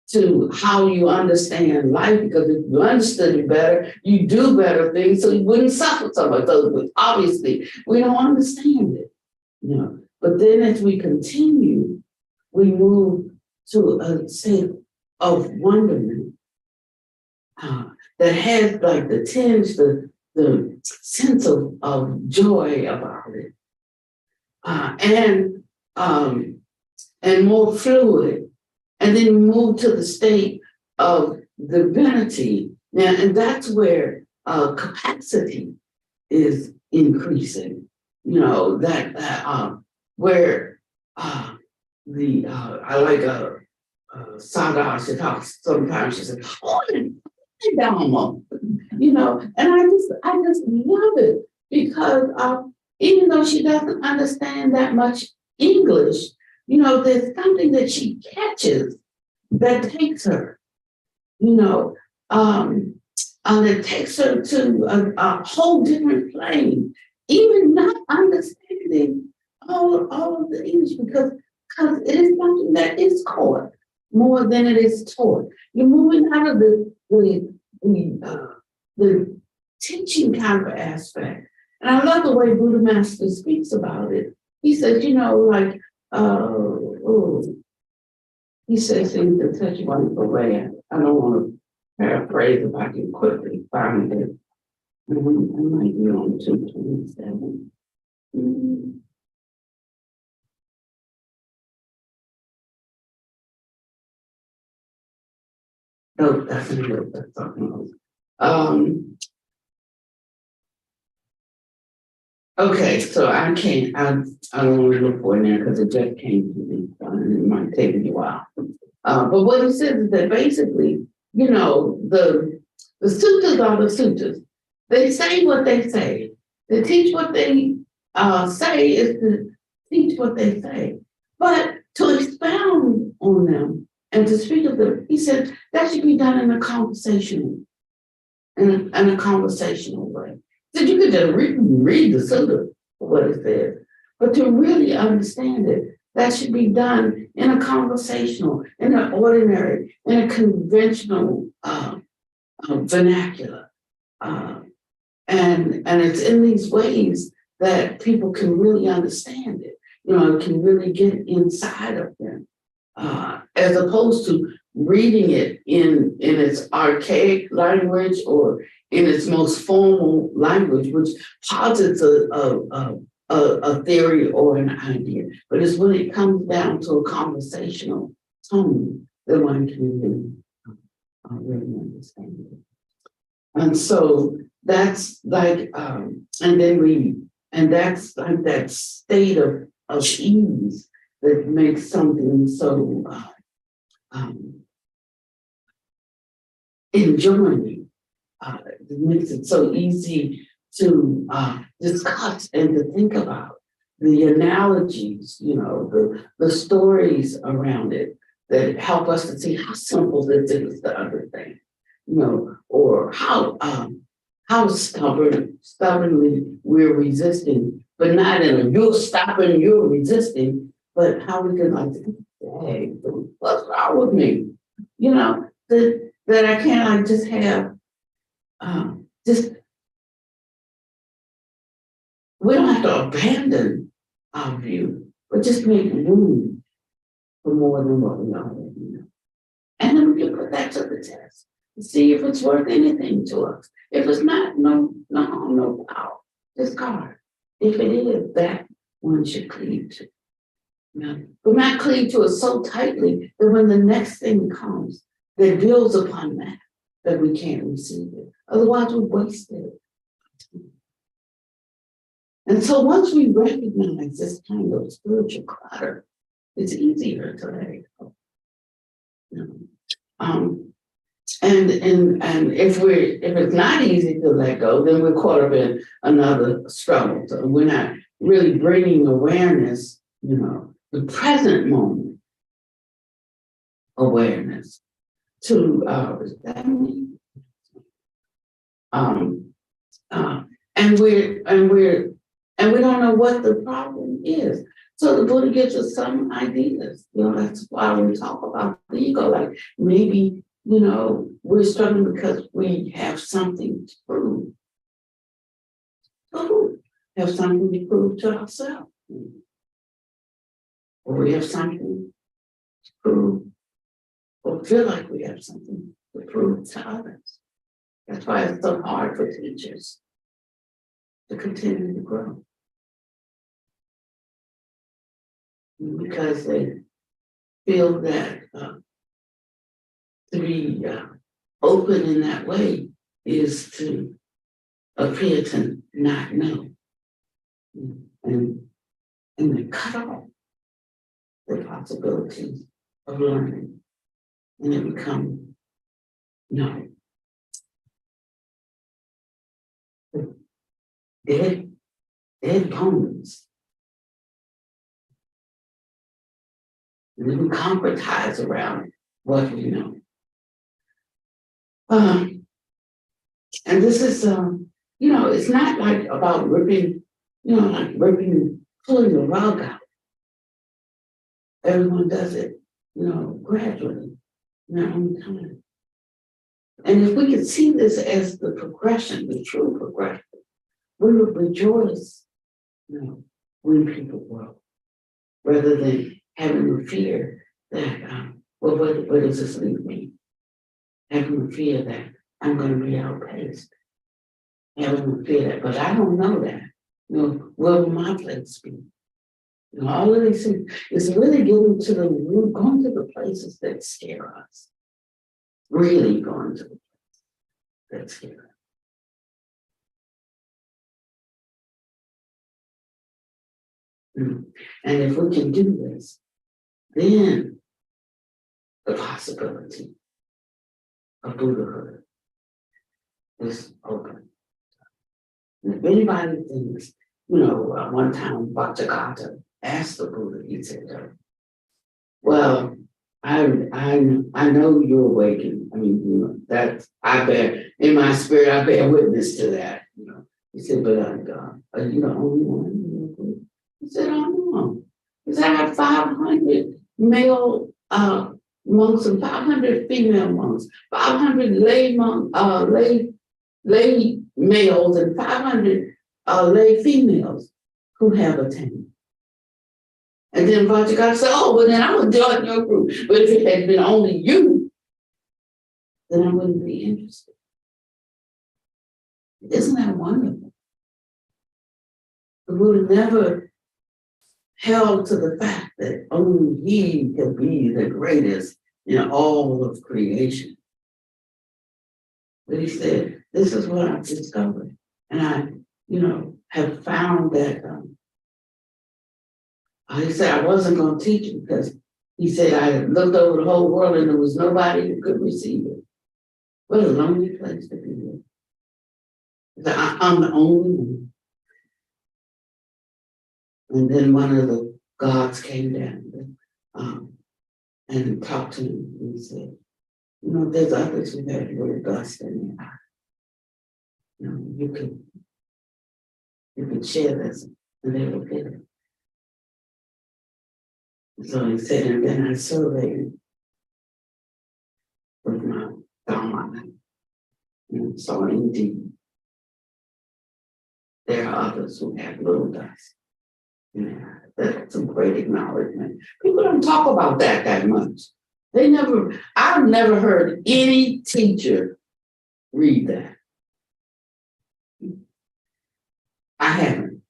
to how you understand life, because if you understood it better, you do better things, so you wouldn't suffer so much. So obviously, we don't understand it, But then as we continue, we move to a state of wonderment that has like the tinge, the sense of joy about it, and more fluid. And then move to the state of divinity. Now, and that's where capacity is increasing. Where I like Saddhu, she talks sometimes, she says, oh, Dharma, and I just love it, because even though she doesn't understand that much English, there's something that she catches that takes her, that takes her to a whole different plane, even not understanding all of the English, because it is something that is caught more than it is taught. You're moving out of the teaching kind of aspect. And I love the way Buddha Master speaks about it. He says, he says things in such a wonderful way. I don't want to paraphrase if I can quickly find it. I might be on 227. No, that's not what that's talking about. Okay, so I can't, I don't want to look for it now because it just came to me, and it might take me a while. But what he says is that basically, you know, the sutras are the sutras. They say what they say. They teach what they say is to teach what they say. But to expound on them and to speak of them, he said that should be done in a conversational, in a conversational way. So you could just read the sutra for what it says, but to really understand it, that should be done in a conversational, in an ordinary, in a conventional vernacular. And it's in these ways that people can really understand it, you know, can really get inside of them, as opposed to reading it in its archaic language or in its most formal language, which posits a theory or an idea. But it's when it comes down to a conversational tone that one can really understand it. And so that's like, and that's like that state of ease that makes something so enjoying. It makes it so easy to discuss and to think about the analogies, you know, the stories around it that help us to see how simple this is to understand, you know, or how stubbornly we're resisting, but not in a you're stopping, you're resisting, but how we can like, hey, what's wrong with me? You know, that I can't like just have just we don't have to abandon our view, but just make room for more than what we already know. And then we can put that to the test and see if it's worth anything to us. If it's not, no power, discard. If it is, that one should cleave to. You know? But not cleave to it so tightly that when the next thing comes that builds upon that we can't receive it. Otherwise, we waste it. And so once we recognize this kind of spiritual clutter, it's easier to let it go. You know? And if it's not easy to let go, then we're caught up in another struggle. So we're not really bringing awareness, you know, the present moment awareness to and we don't know what the problem is. So the Buddha gives us some ideas. You know, that's why we talk about the ego. Like maybe, you know, we're struggling because we have something to prove. Have something to prove to ourselves. Or we have something to prove, or feel like we have something to prove to others. That's why it's so hard for teachers to continue to grow. Because they feel that to be open in that way is to appear to not know. And they cut off the possibilities of learning. And they become, you know, dead bones. And then we concretize around what we know. And this is, you know, it's not like about ripping, you know, like ripping, pulling the rug out. Everyone does it, you know, gradually, in their own time. And if we could see this as the progression, the true progression, we would rejoice, you know, when people grow, rather than having the fear that, well, where does this leave me? Having the fear that I'm going to be outpaced. Having the fear that, but I don't know that. You know, where will my place be? You know, all of these things is really getting to the root, going to the places that scare us. really going to the place that's here. And if we can do this, then the possibility of Buddhahood is open. And if anybody thinks, one time Bhaktagata asked the Buddha, he said, well, I know you're awakened. I mean, that I bear in my spirit, I bear witness to that. He said, but are you the only one? He said, oh no. He said, I have 500 male monks and 500 female monks, 500 lay males and 500 lay females who have attained. And then Vajrayana said, oh, well then I would join your group. But if it had been only you, then I wouldn't be interested. Isn't that wonderful? The Buddha never held to the fact that only he could be the greatest in all of creation. But he said, this is what I've discovered. And I, have found that, he said, I wasn't going to teach it because he said, I looked over the whole world and there was nobody who could receive it. What a lonely place to be in. I'm the only one. And then one of the gods came down and talked to him and said, there's others who have your dust in their eye. You could share this and they will get it. So he said, and then I surveyed with my Dharma. So indeed, there are others who have little dust. That's some great acknowledgement. People don't talk about that much. I've never heard any teacher read that. I haven't.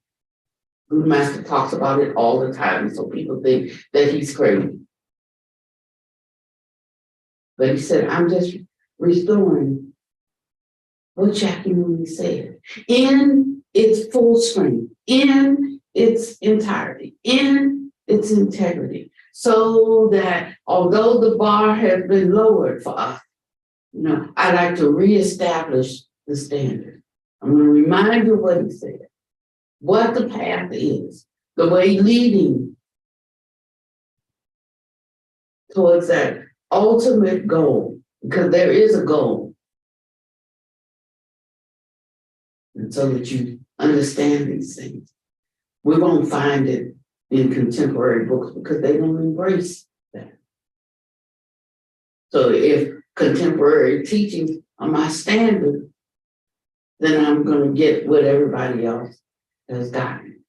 Buddha Master talks about it all the time, so people think that he's crazy. But he said, I'm just restoring what Shakyamuni said in its full strength, in its entirety, in its integrity, so that although the bar has been lowered for us, I like to reestablish the standard. I'm going to remind you what he said, what the path is, the way leading towards that ultimate goal, because there is a goal. And so that you understand these things. We won't find it in contemporary books because they don't embrace that. So if contemporary teachings are my standard, then I'm going to get what everybody else has gotten.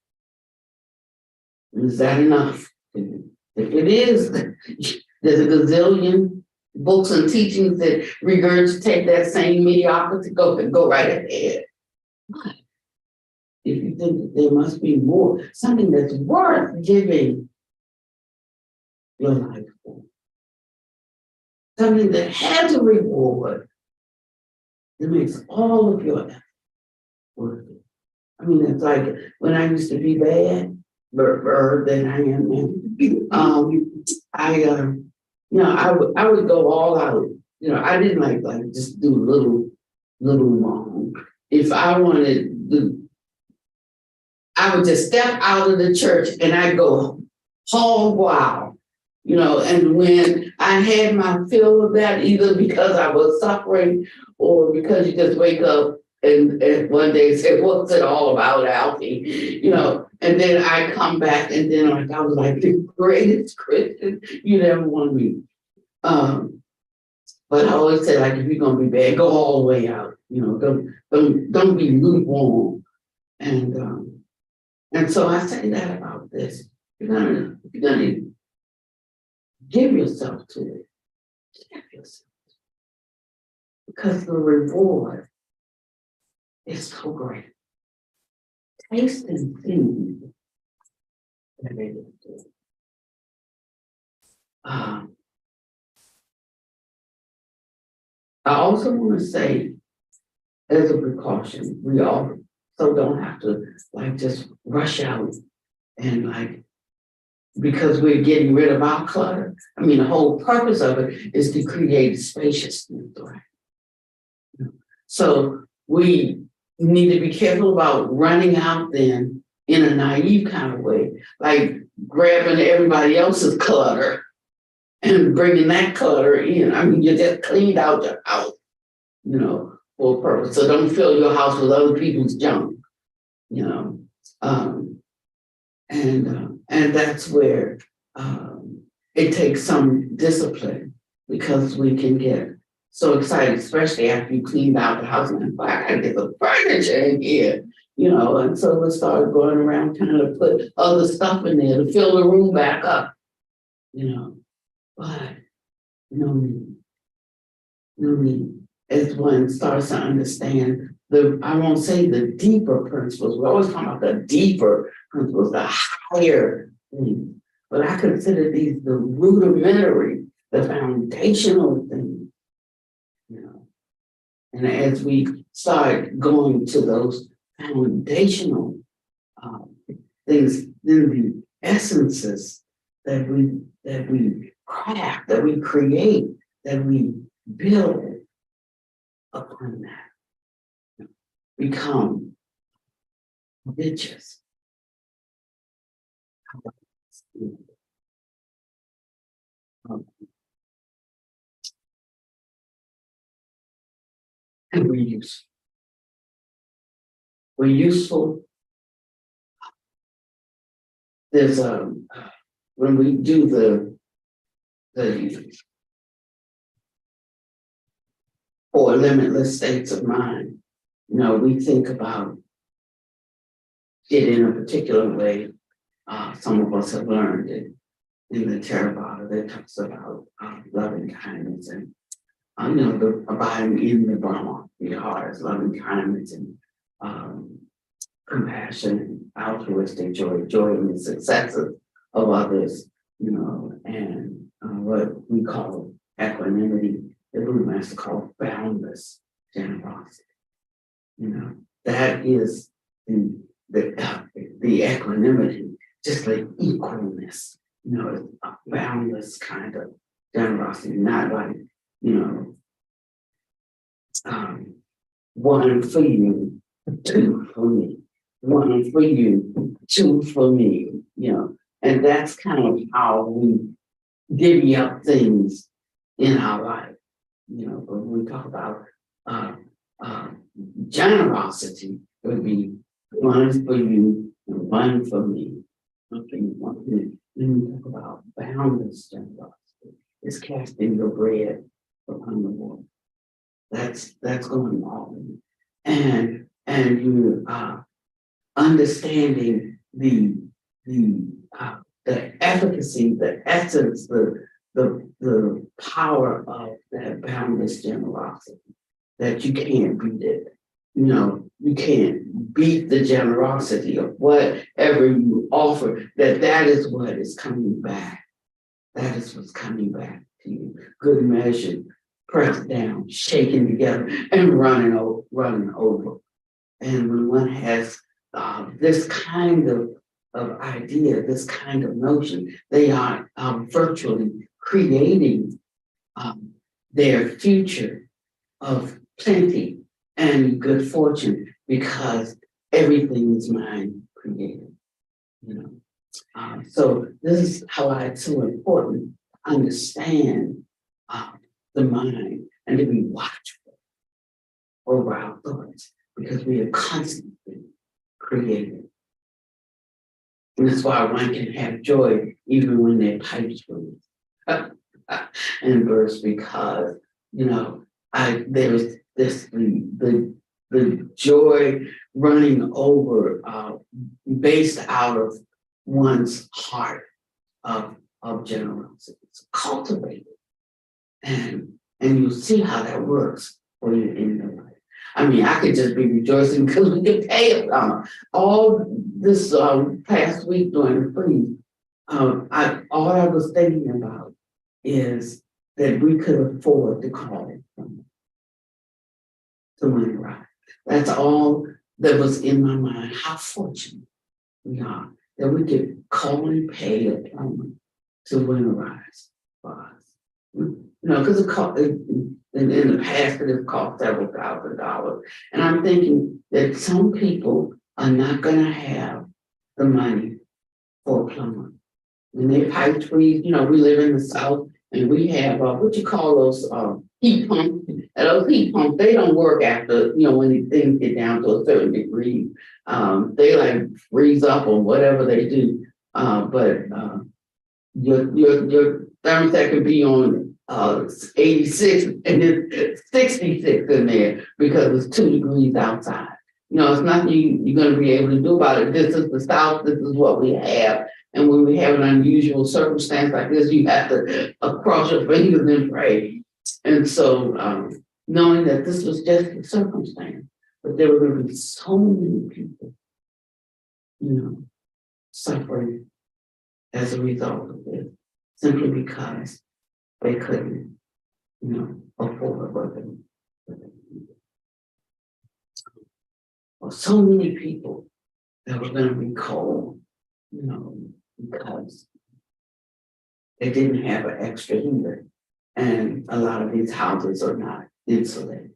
Is that enough? If it is, there's a gazillion books and teachings that regurgitate that same mediocrity. Go right ahead. But if you think that there must be more, something that's worth giving your life for, something that has a reward, that makes all of your effort worth it. I mean, it's like when I used to be bad, than I am now. I would go all out. I didn't like just do little wrong. If I wanted to, I would just step out of the church and I'd go hog wild. And when I had my fill of that, either because I was suffering or because you just wake up and one day say, what's it all about, Alfie? And then I come back and then I was like the greatest Christian you'd ever want to meet. But I always say, if you're gonna be bad, go all the way out. Don't be lukewarm. And so I say that about this. You're gonna give yourself to it. Give yourself. Because the reward is so great. Taste and see that it is good. I also want to say, as a precaution, we also don't have to like just rush out and like, because we're getting rid of our clutter. I mean, the whole purpose of it is to create spaciousness, right? So we need to be careful about running out then in a naive kind of way, like grabbing everybody else's clutter and bringing that clutter in. I mean, you just cleaned out your house, for a purpose. So don't fill your house with other people's junk, you know. And that's where it takes some discipline, because we can get so excited, especially after you cleaned out the house, and I gotta get the furniture in here, and so we started going around trying to put other stuff in there to fill the room back up, but no need. As one starts to understand I won't say the deeper principles, we always talk about the deeper principles, the higher things, but I consider these the rudimentary, the foundational things. And as we start going to those foundational things, then the essences that we craft, that we create, that we build upon that become riches. And we're useful. We're useful. There's when we do the 4 limitless states of mind, we think about it in a particular way. Some of us have learned it in the Theravada that talks about loving kindness and the abiding in the Dharma, the heart is loving kindness and compassion, altruistic joy in the successes of others, and what we call equanimity, the Buddha Master called boundless generosity. That is the equanimity, just like equalness, a boundless kind of generosity, not like, one for you, 2 for me, 1 for you, 2 for me, and that's kind of how we divvy up things in our life, when we talk about generosity, it would be 1 for you and 1 for me. Okay, 1 for me. When we talk about boundless generosity, it's casting your bread upon the water. That's going on, and you understanding the efficacy, the essence, the power of that boundless generosity. That you can't beat it. You can't beat the generosity of whatever you offer. That is what is coming back. That is what's coming back to you. Good measure, pressed down, shaken together, and running over. And when one has this kind of idea, this kind of notion, they are virtually creating their future of plenty and good fortune, because everything is mind created. So this is how it's so important to understand the mind and to be watchful over our thoughts, because we are constantly creating. And that's why one can have joy even when their pipes freeze and burst, because there's this the joy running over based out of one's heart of generosity. It's cultivated. And you'll see how that works for you in your life. I mean, I could just be rejoicing because we could pay it. All this past week during the freeze, all I was thinking about is that we could afford to call it from. to winterize. That's all that was in my mind. How fortunate we are that we could call and pay a plumber to winterize for us. You know, because in the past it has cost several $1,000s. And I'm thinking that some people are not gonna have the money for a plumber. When they pipe freeze, you know, we live in the South and we have what you call those heat pumps. And those heat pumps, they don't work after, you know, when things get down to a certain degree. They like freeze up or whatever they do. But your thermostat could be on 86 and it's 66 in there because it's 2 degrees outside. You know, it's nothing you're going to be able to do about it. This is the South. This is what we have. And when we have an unusual circumstance like this, you have to cross your fingers and pray. And so knowing that this was just a circumstance, but there were going to be so many people, you know, suffering as a result of this, simply because they couldn't, you know, afford what they needed. Or so many people that were going to be cold, you know, because they didn't have an extra heater. And a lot of these houses are not insulated.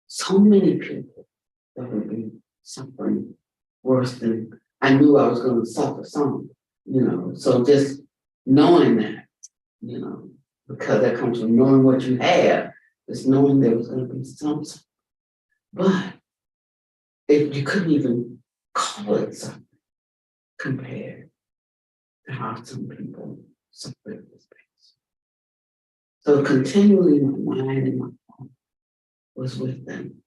So many people that would be suffering worse than I knew I was going to suffer some, you know. So just knowing that, you know, because that comes from knowing what you have, just knowing there was going to be some. But if you couldn't even call it something compared to how some people suffer this pain. So continually my mind and my heart was with them,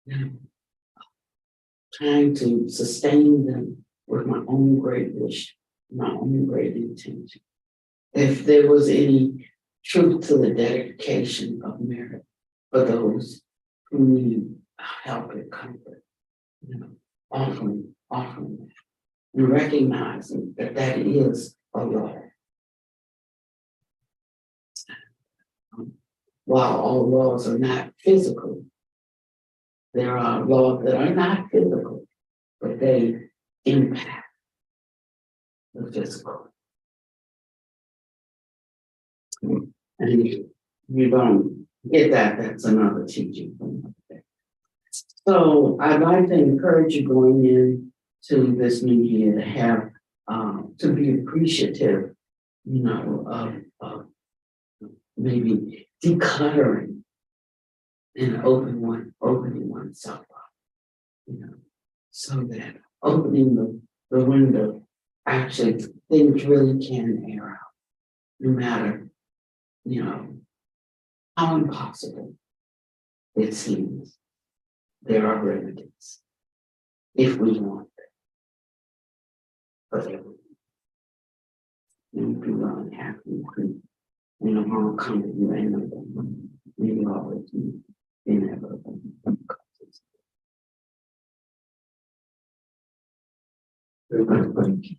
you know, trying to sustain them with my own great wish, my own great intention. If there was any truth to the dedication of merit for those who need help and comfort, you know, offering that and recognizing that that is a law. While all laws are not physical, there are laws that are not physical, but they impact the physical. And if you don't get that, that's another teaching from another day. So I'd like to encourage you going into this new year to have to be appreciative, you know, of maybe decluttering and opening oneself up, you know, so that opening the window, actually things really can air out, no matter, you know, how impossible it seems. There are remedies if we want them. But everything. And people are unhappy, and the harm come to you and them. Maybe always inevitable. Thank you.